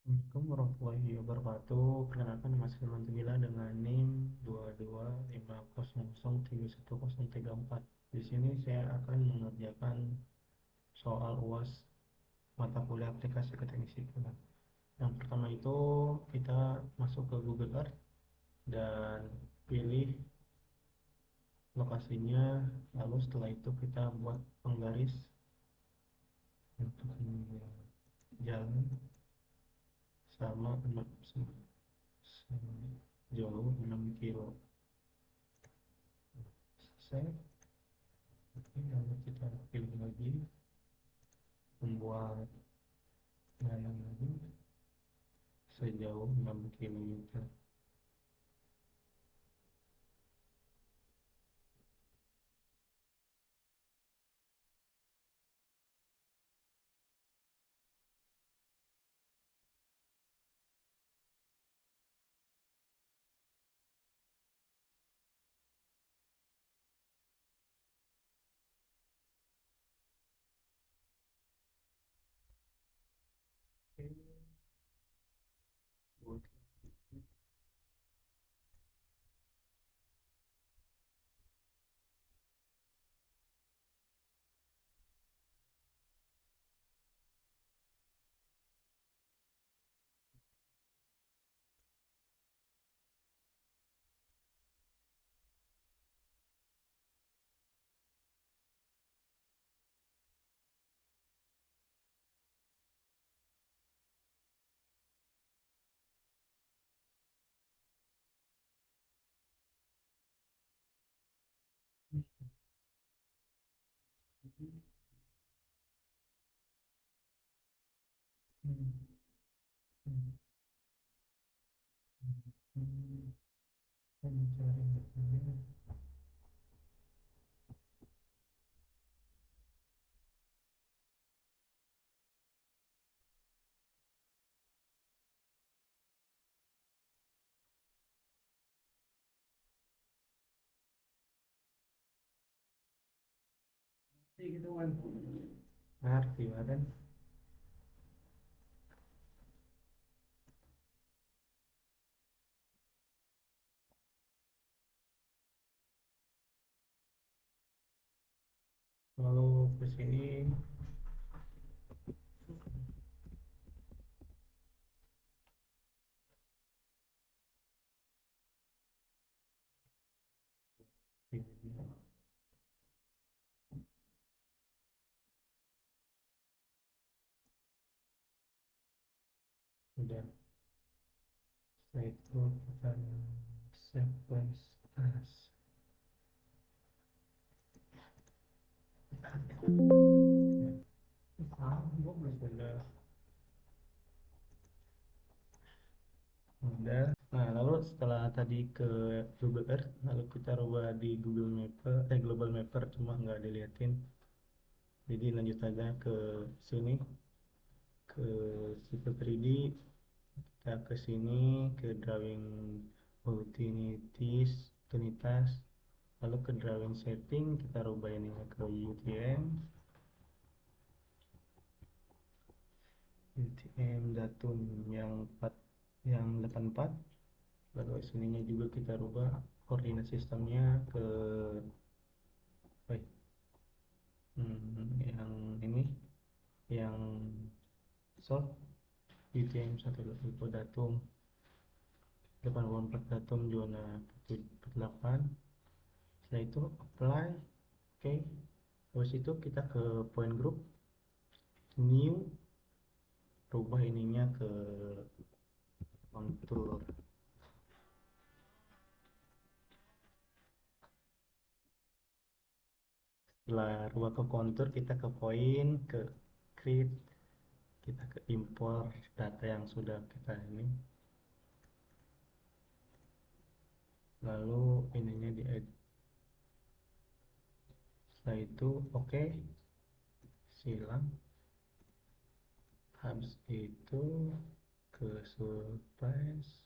Assalamualaikum warahmatullahi wabarakatuh. Perkenalkan nama saya Sulaiman Jamila dengan NIM 2250031034. Di sini saya akan mengerjakan soal UAS mata kuliah aplikasi keteknik sipil. Yang pertama itu kita masuk ke Google Earth dan pilih lokasinya. Lalu setelah itu kita buat penggaris untuk jalan sama sejauh 6 kilo. Selesai. Oke, lalu kita pilih lagi membuat jalan lagi sejauh 6 km. Oke, buat lagi. Mencari metode. Gitu kan. Ngerti kan? Lalu ke sini udah. Setelah itu kita sequence as. Sudah. Udah. Nah, lalu setelah tadi ke Google Earth, lalu kita rubah di Google Mapper, Global Mapper, cuma nggak diliatin. Jadi lanjut aja ke sini, ke situ 3D, kita ke sini, ke drawing utilitas, lalu ke drawing setting, kita rubah ini ke UTM datum yang 4, yang 84. Lalu sininya juga kita rubah koordinat sistemnya ke yang ini, yang short UTM 1 datum 84 datum zona 48. Setelah itu apply. Oke, habis itu kita ke point group, new, rubah ininya ke kontur. Setelah rubah ke kontur, kita ke point, ke create, kita ke import data yang sudah kita ini, lalu ininya di add. Setelah itu oke, silang. Habis itu ke surprise,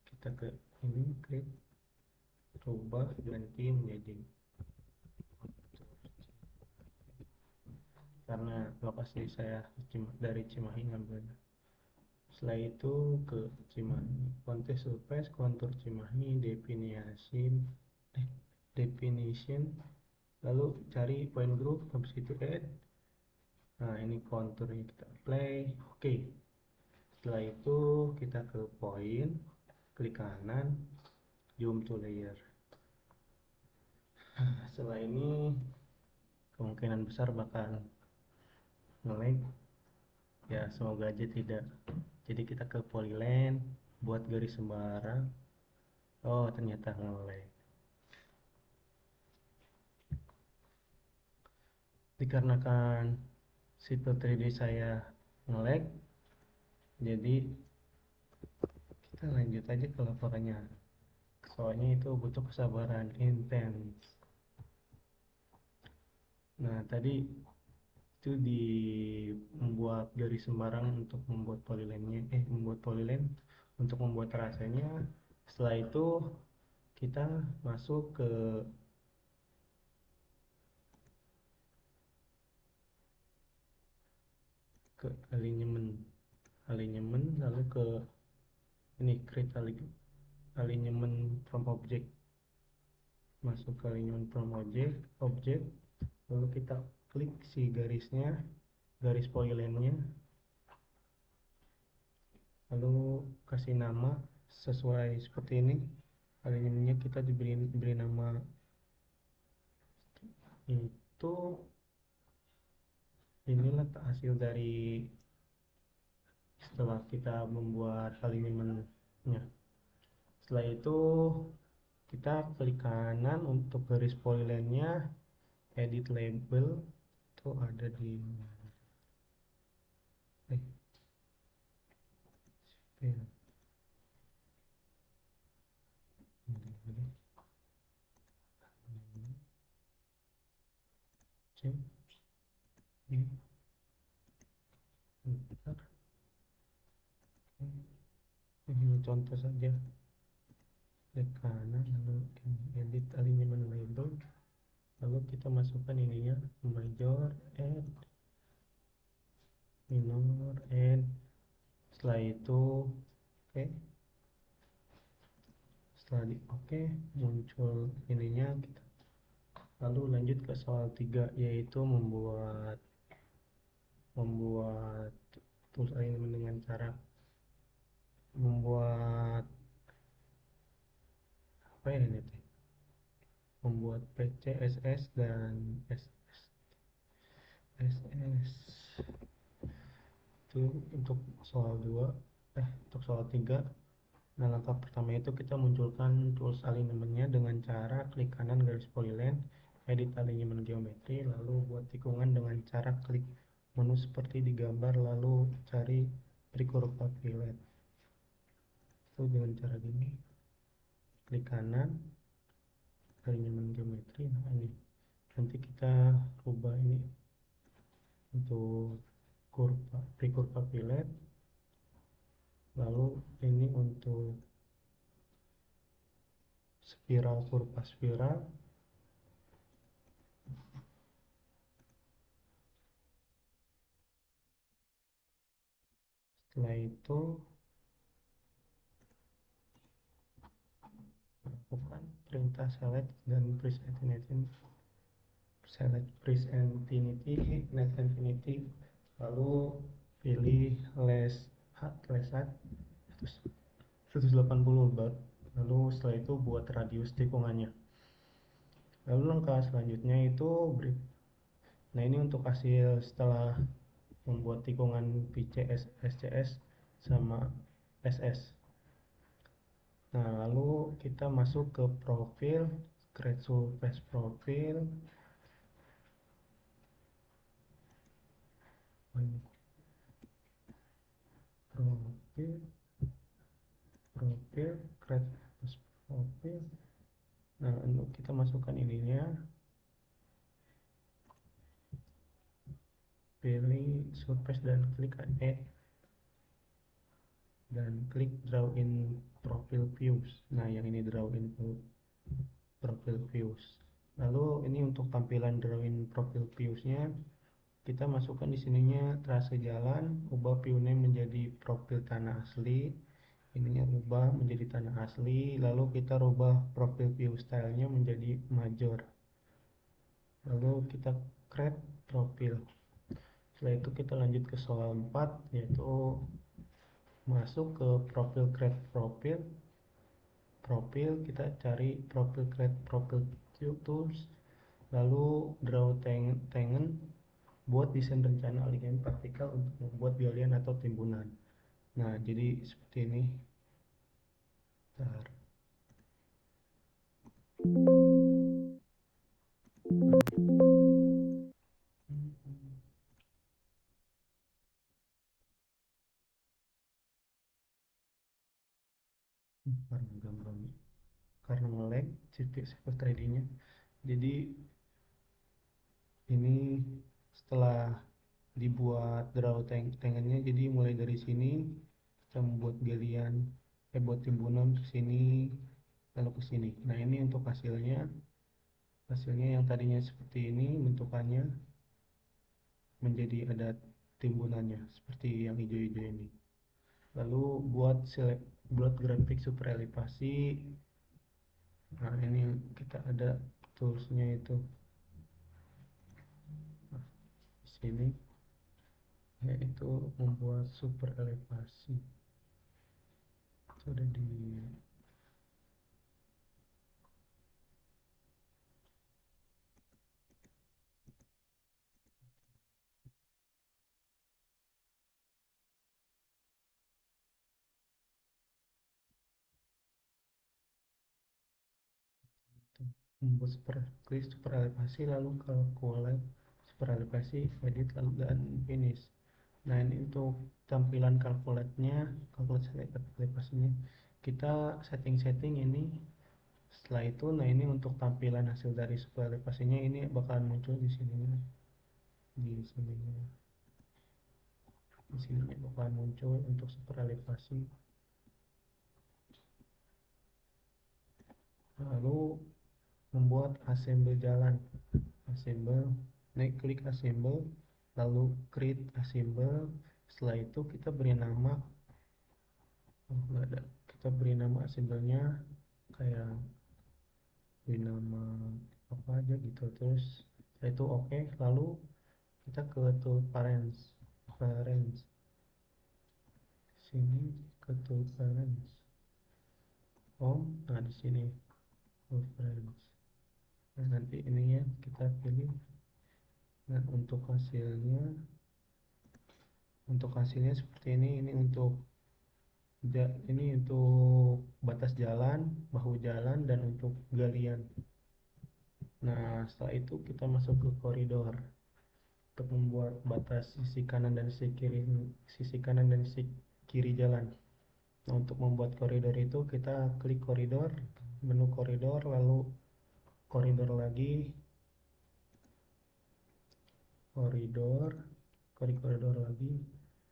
kita ke ini, klik, rubah, ganti menjadi, karena lokasi saya dari Cimahi ngambilnya. Setelah itu ke Cimahi, kontes surface, kontur Cimahi, definition, lalu cari point group, habis itu add. Nah, ini konturnya kita play. Oke. Setelah itu kita ke point, klik kanan, zoom to layer. Setelah ini kemungkinan besar bakal nge-lag. Ya, semoga aja tidak. Jadi kita ke polyline, buat garis sembarang. Oh, ternyata nge-lag. Dikarenakan Civil 3D saya nge-lag, jadi kita lanjut aja ke laporannya. Soalnya itu butuh kesabaran intens. Nah, tadi itu di membuat garis sembarang untuk membuat polyline untuk membuat rasanya. Setelah itu kita masuk ke alignment, lalu ke ini create alignment from object, masuk ke alignment from object, lalu kita klik si garisnya, garis polyline-nya, lalu kasih nama sesuai seperti ini. Alignment-nya kita diberi nama itu. Inilah hasil dari setelah kita membuat alignment-nya. Setelah itu kita klik kanan untuk garis polyline-nya, edit label, itu ada di ini contoh saja. Klik kanan, lalu edit alignment label, lalu kita masukkan ininya, major, add, minor, add. Setelah itu oke. Setelah di oke, muncul ininya. Kita lalu lanjut ke soal 3, yaitu membuat tools alignment dengan cara membuat apa ya ini, membuat PC, SS dan SS. Itu untuk soal 2, untuk soal 3. Nah, langkah pertama itu kita munculkan tools alignment-nya dengan cara klik kanan garis polyline, edit alignment geometri, lalu buat tikungan dengan cara klik menu seperti di gambar, lalu cari recurve fillet. Itu dengan cara gini, klik kanan alignment geometri. Nah, ini nanti kita rubah ini untuk recurve fillet, lalu ini untuk kurva spiral. Setelah itu lakukan perintah select dan net infinity, lalu pilih less hat 180 baud, lalu setelah itu buat radius tikungannya. Lalu langkah selanjutnya itu nah, ini untuk hasil setelah membuat tikungan PC, SCS sama SS. Nah, lalu kita masuk ke profil, create surface profil, create profil. Nah, untuk kita masukkan ininya, pilih surface dan klik add, dan klik draw in profile views. Nah, yang ini draw in profile views. Lalu ini untuk tampilan draw in profile views-nya, kita masukkan di sininya trase jalan, ubah view name menjadi profil tanah asli, ininya ubah menjadi tanah asli, lalu kita rubah profil view stylenya menjadi major, lalu kita create profil. Setelah itu kita lanjut ke soal 4, yaitu masuk ke profil, create profil. Profil kita cari profil, create profil tools, lalu draw tangen, buat desain rencana alignment vertikal untuk membuat galian atau timbunan. Nah, jadi seperti ini. Bentar. Karena gambarnya, karena nge-lag server tradingnya. Jadi ini setelah dibuat draw tangennya, jadi mulai dari sini kita membuat galian, buat timbunan ke sini, lalu ke sini. Nah, ini untuk hasilnya. Hasilnya yang tadinya seperti ini bentukannya menjadi ada timbunannya seperti yang hijau-hijau ini. Lalu buat grafik super elevasi. Nah, ini kita ada toolsnya itu. Nah, di sini yaitu membuat super elevasi. Sudah di membuat super elevasi, lalu calculate super elevasi, edit, lalu dan finish. Nah, ini untuk tampilan calculate-nya, calculate elevasinya kita setting ini. Setelah itu, nah ini untuk tampilan hasil dari super elevasinya, ini bakalan muncul di sini, di sini bakalan muncul untuk super elevasi. Lalu membuat assemble jalan, assemble, klik assemble, lalu create assemble. Setelah itu kita beri nama, kita beri nama assemblenya kayak beri nama apa aja gitu. Terus setelah itu oke, lalu kita ke tool parents, sini ke tool parents home. Nah, di sini tool parents. Nah, nanti ininya kita pilih. Nah, untuk hasilnya seperti ini untuk batas jalan, bahu jalan, dan untuk galian. Nah, setelah itu kita masuk ke koridor untuk membuat batas sisi kanan dan sisi kiri jalan. Nah, untuk membuat koridor itu kita klik koridor, menu koridor, lalu koridor lagi, koridor, klik koridor lagi.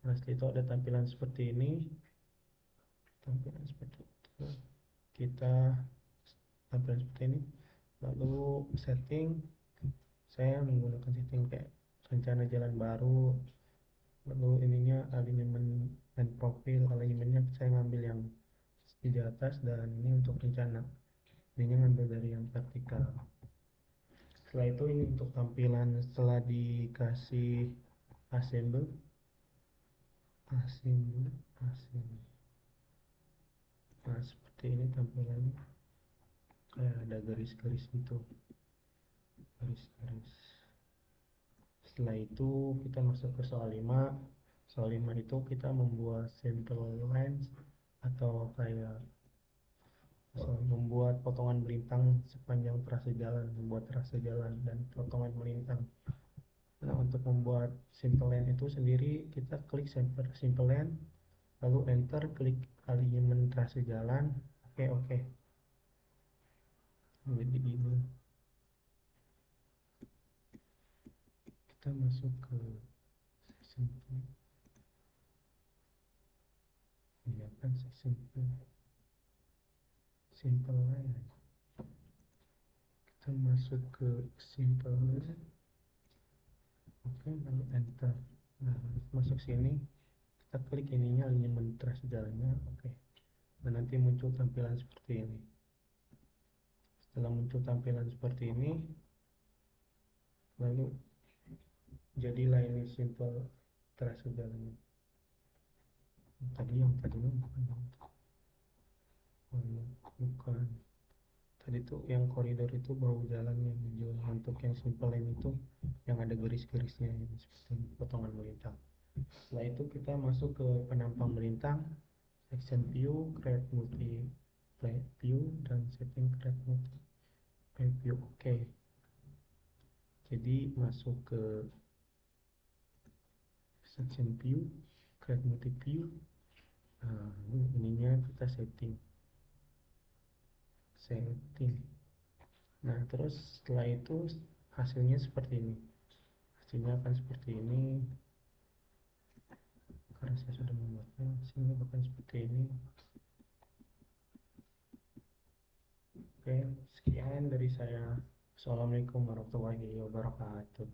Nah, setelah itu ada tampilan seperti ini. Kita tampilan seperti ini. Lalu setting, saya menggunakan setting kayak rencana jalan baru. Lalu ininya alignment dan profil, alignmentnya saya ngambil yang di atas, dan ini untuk rencana, ini ngambil dari yang vertikal. Setelah itu ini untuk tampilan setelah dikasih assemble. Nah, seperti ini tampilannya, kayak ada garis-garis gitu, garis-garis. Setelah itu kita masuk ke soal 5. Soal 5 itu kita membuat simple lines, atau kayak membuat potongan melintang sepanjang trase jalan, membuat trase jalan dan potongan melintang. Nah, untuk membuat simple line itu sendiri, kita klik simple line, lalu enter, klik alignment trase jalan, oke. Jadi ini kita masuk ke simple, ya kan, simple line. Kita masuk ke simple line, Oke, lalu enter. Nah, masuk sini, kita klik ininya alignment trace segalanya. Oke. Dan nanti muncul tampilan seperti ini. Setelah muncul tampilan seperti ini, lalu jadilah ini simple trace segalanya. Tadi bukan. Tadi tuh yang koridor itu baru jalan yang hijau. Untuk yang simple ini tuh yang ada garis-garisnya ini seperti ini, potongan melintang. Setelah itu kita masuk ke penampang melintang, section view, create multi view, dan setting create multi view. Oke. Jadi masuk ke section view, create multi view. Nah, ininya kita setting. Nah, terus setelah itu hasilnya seperti ini. Hasilnya akan seperti ini. Karena saya sudah membuatnya, hasilnya akan seperti ini. Oke, sekian dari saya. Assalamualaikum warahmatullahi wabarakatuh.